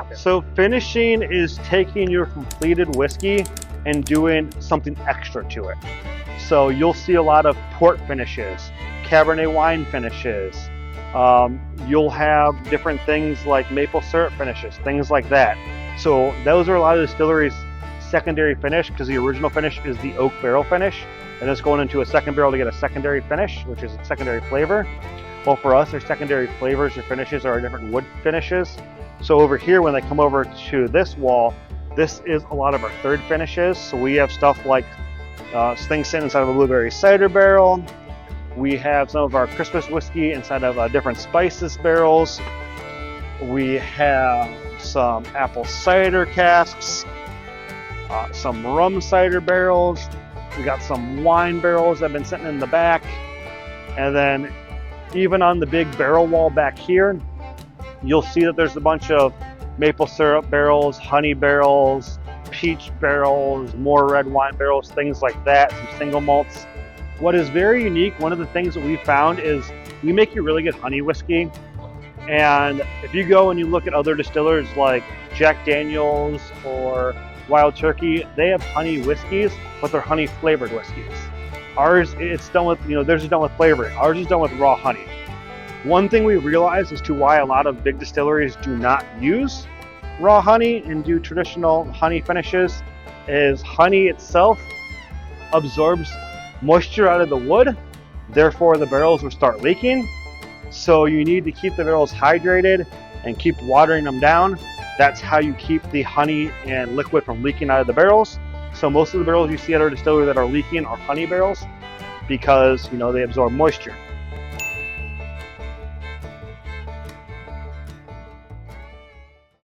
happen? So finishing is taking your completed whiskey and doing something extra to it. So you'll see a lot of port finishes, Cabernet wine finishes. You'll have different things like maple syrup finishes, things like that. So those are a lot of distilleries' secondary finish, because the original finish is the oak barrel finish, and it's going into a second barrel to get a secondary finish, which is a secondary flavor. Well, for us, our secondary flavors or finishes are different wood finishes. So over here, when they come over to this wall, this is a lot of our third finishes. So we have stuff like things sitting inside of a blueberry cider barrel. We have some of our Christmas whiskey inside of different spices barrels. We have some apple cider casks, some rum cider barrels. We got some wine barrels that have been sitting in the back. And then even on the big barrel wall back here, you'll see that there's a bunch of maple syrup barrels, honey barrels, peach barrels, more red wine barrels, things like that, some single malts. What is very unique, one of the things that we found is we make you really good honey whiskey. And if you go and you look at other distillers like Jack Daniel's or Wild Turkey, they have honey whiskeys, but they're honey flavored whiskeys. Ours, it's done with, theirs is done with flavoring. Ours is done with raw honey. One thing we realized as to why a lot of big distilleries do not use raw honey and do traditional honey finishes is honey itself absorbs moisture out of the wood, therefore the barrels will start leaking. So you need to keep the barrels hydrated and keep watering them down. That's how you keep the honey and liquid from leaking out of the barrels. So most of the barrels you see at our distillery that are leaking are honey barrels because they absorb moisture.